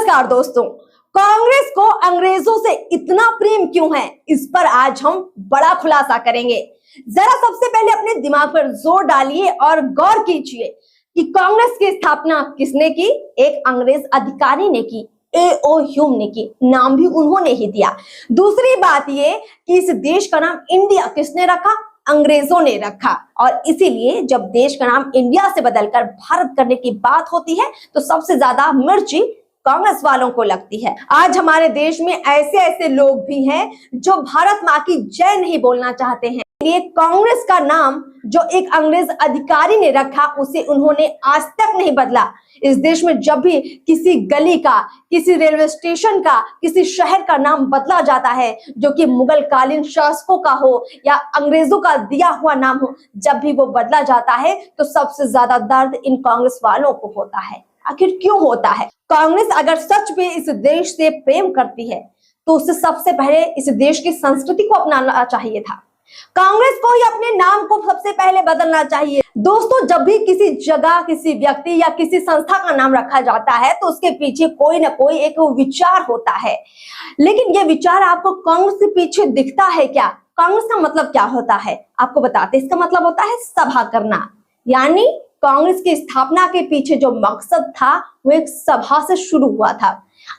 नमस्कार दोस्तों, कांग्रेस को अंग्रेजों से इतना प्रेम क्यों है, इस पर आज हम बड़ा खुलासा करेंगे। जरा सबसे पहले अपने दिमाग पर जोर डालिए और गौर कीजिए कि कांग्रेस की स्थापना किसने की? एक अंग्रेज अधिकारी ने की, A.O. ह्यूम ने की। नाम भी उन्होंने ही दिया। दूसरी बात ये कि इस देश का नाम इंडिया किसने रखा? अंग्रेजों ने रखा। और इसीलिए जब देश का नाम इंडिया से बदलकर भारत करने की बात होती है तो सबसे ज्यादा मिर्ची कांग्रेस वालों को लगती है। आज हमारे देश में ऐसे ऐसे लोग भी हैं जो भारत माँ की जय नहीं बोलना चाहते हैं। ये कांग्रेस का नाम जो एक अंग्रेज अधिकारी ने रखा उसे उन्होंने आज तक नहीं बदला। इस देश में जब भी किसी गली का, किसी रेलवे स्टेशन का, किसी शहर का नाम बदला जाता है जो कि मुगल कालीन शासकों का हो या अंग्रेजों का दिया हुआ नाम हो, जब भी वो बदला जाता है तो सबसे ज्यादा दर्द इन कांग्रेस वालों को होता है। आखिर क्यों होता है? कांग्रेस अगर सच में इस देश से प्रेम करती है तो उसे सबसे पहले इस देश की संस्कृति को अपनाना चाहिए था। कांग्रेस को ही अपने नाम को सबसे पहले बदलना चाहिए। दोस्तों, जब भी किसी जगह, किसी व्यक्ति या किसी संस्था का नाम रखा जाता है तो उसके पीछे कोई ना कोई एक विचार होता है, लेकिन ये विचार आपको कांग्रेस के पीछे दिखता है क्या? कांग्रेस का मतलब क्या होता है आपको बताते। इसका मतलब होता है सभा करना। यानी कांग्रेस की स्थापना के पीछे जो मकसद था वो एक सभा से शुरू हुआ था।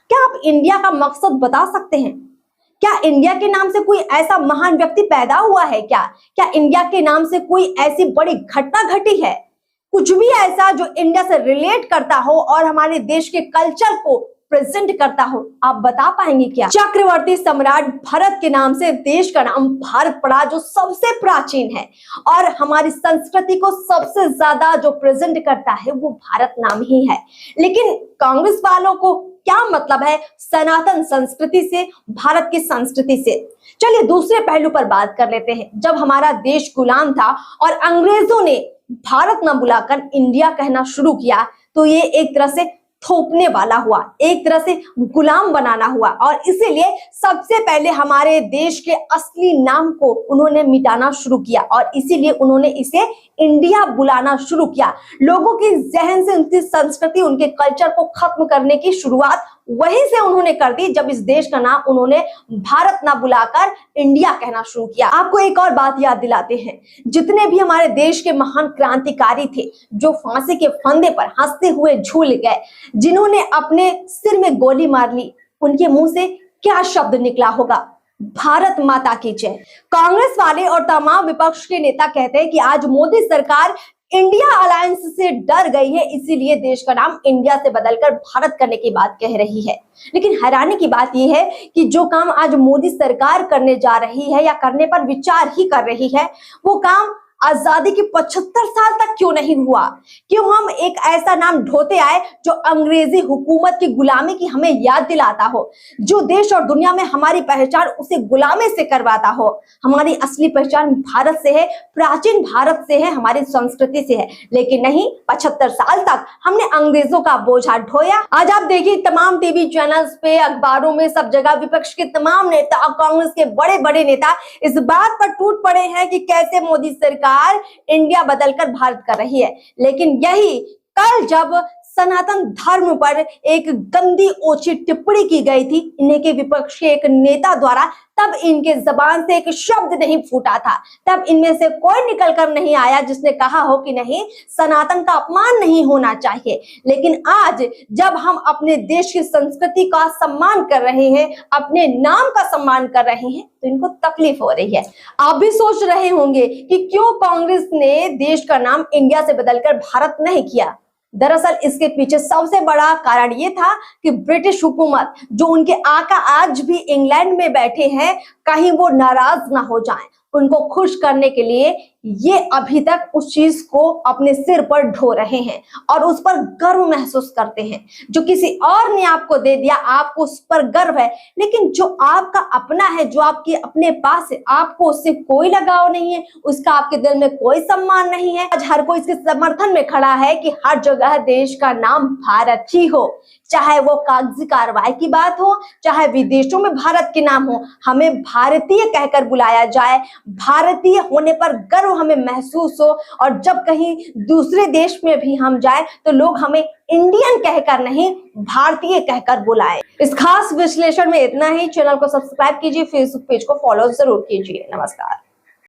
क्या आप इंडिया का मकसद बता सकते हैं? क्या इंडिया के नाम से कोई ऐसा महान व्यक्ति पैदा हुआ है? क्या इंडिया के नाम से कोई ऐसी बड़ी घटना घटी है? कुछ भी ऐसा जो इंडिया से रिलेट करता हो और हमारे देश के कल्चर को प्रेजेंट करता हो, आप बता पाएंगे क्या? चक्रवर्ती सम्राट भरत के नाम से देश का नाम भारत पड़ा, जो सबसे प्राचीन है और हमारी संस्कृति को सबसे ज्यादा जो प्रेजेंट करता है वो भारत नाम ही है। लेकिन कांग्रेस वालों को क्या मतलब है सनातन संस्कृति से, भारत की संस्कृति से? चलिए दूसरे पहलू पर बात कर लेते हैं। जब हमारा देश गुलाम था और अंग्रेजों ने भारत न बुलाकर इंडिया कहना शुरू किया तो ये एक तरह से थोपने वाला हुआ, एक तरह से गुलाम बनाना हुआ। और इसीलिए सबसे पहले हमारे देश के असली नाम को उन्होंने मिटाना शुरू किया और इसीलिए उन्होंने इसे इंडिया बुलाना शुरू किया। लोगों के जहन से उनकी संस्कृति, उनके कल्चर को खत्म करने की शुरुआत वहीं से उन्होंने कर दी जब इस देश का नाम उन्होंने भारत ना बुलाकर इंडिया कहना शुरू किया। आपको एक और बात याद दिलाते हैं, जितने भी हमारे देश के महान क्रांतिकारी थे जो फांसी के फंदे पर हंसते हुए झूल गए, जिन्होंने अपने सिर में गोली मार ली, उनके मुंह से क्या शब्द निकला होगा? भारत माता की जय। कांग्रेस वाले और तमाम विपक्ष के नेता कहते हैं कि आज मोदी सरकार इंडिया अलायंस से डर गई है, इसीलिए देश का नाम इंडिया से बदलकर भारत करने की बात कह रही है। लेकिन हैरानी की बात यह है कि जो काम आज मोदी सरकार करने जा रही है या करने पर विचार ही कर रही है, वो काम आजादी के 75 साल तक क्यों नहीं हुआ? क्यों हम एक ऐसा नाम ढोते आए जो अंग्रेजी हुकूमत की गुलामी की हमें याद दिलाता हो, जो देश और दुनिया में हमारी पहचान उसे गुलामी से करवाता हो? हमारी असली पहचान भारत से है, प्राचीन भारत से है, हमारी संस्कृति से है। लेकिन नहीं, 75 साल तक हमने अंग्रेजों का बोझा ढोया। आज आप देखिए तमाम टीवी चैनल्स पे, अखबारों में, सब जगह विपक्ष के तमाम नेता, कांग्रेस के बड़े बड़े नेता इस बात पर टूट पड़े हैं कि कैसे मोदी सरकार इंडिया बदलकर भारत कर रही है। लेकिन यही कल जब सनातन धर्म पर एक गंदी ओछी टिप्पणी की गई थी इन्हें के विपक्ष के एक नेता द्वारा, तब इनके जबान से एक शब्द नहीं फूटा था। तब इनमें से कोई निकल कर नहीं आया जिसने कहा हो कि नहीं, सनातन का अपमान नहीं होना चाहिए। लेकिन आज जब हम अपने देश की संस्कृति का सम्मान कर रहे हैं, अपने नाम का सम्मान कर रहे हैं, तो इनको तकलीफ हो रही है। आप भी सोच रहे होंगे कि क्यों कांग्रेस ने देश का नाम इंडिया से बदलकर भारत नहीं किया। दरअसल इसके पीछे सबसे बड़ा कारण ये था कि ब्रिटिश हुकूमत, जो उनके आका आज भी इंग्लैंड में बैठे हैं, कहीं वो नाराज ना हो जाएं। उनको खुश करने के लिए ये अभी तक उस चीज को अपने सिर पर ढो रहे हैं और उस पर गर्व महसूस करते हैं। जो किसी और ने आपको दे दिया, आपको उस पर गर्व है, लेकिन जो आपका अपना है, जो आपके अपने पास है, आपको उससे कोई लगाव नहीं है, उसका आपके दिल में कोई सम्मान नहीं है। आज हर कोई इसके समर्थन में खड़ा है कि हर जगह देश का नाम भारत ही हो, चाहे वो कागजी कार्रवाई की बात हो, चाहे विदेशों में भारत के नाम हो, हमें भारतीय कहकर बुलाया जाए, भारतीय होने पर गर्व हमें महसूस हो। और जब कहीं दूसरे देश में भी हम जाए तो लोग हमें इंडियन कहकर नहीं, भारतीय कहकर बुलाएं। इस खास विश्लेषण में इतना ही। चैनल को सब्सक्राइब कीजिए, फेसबुक पेज को फॉलो जरूर कीजिए। नमस्कार।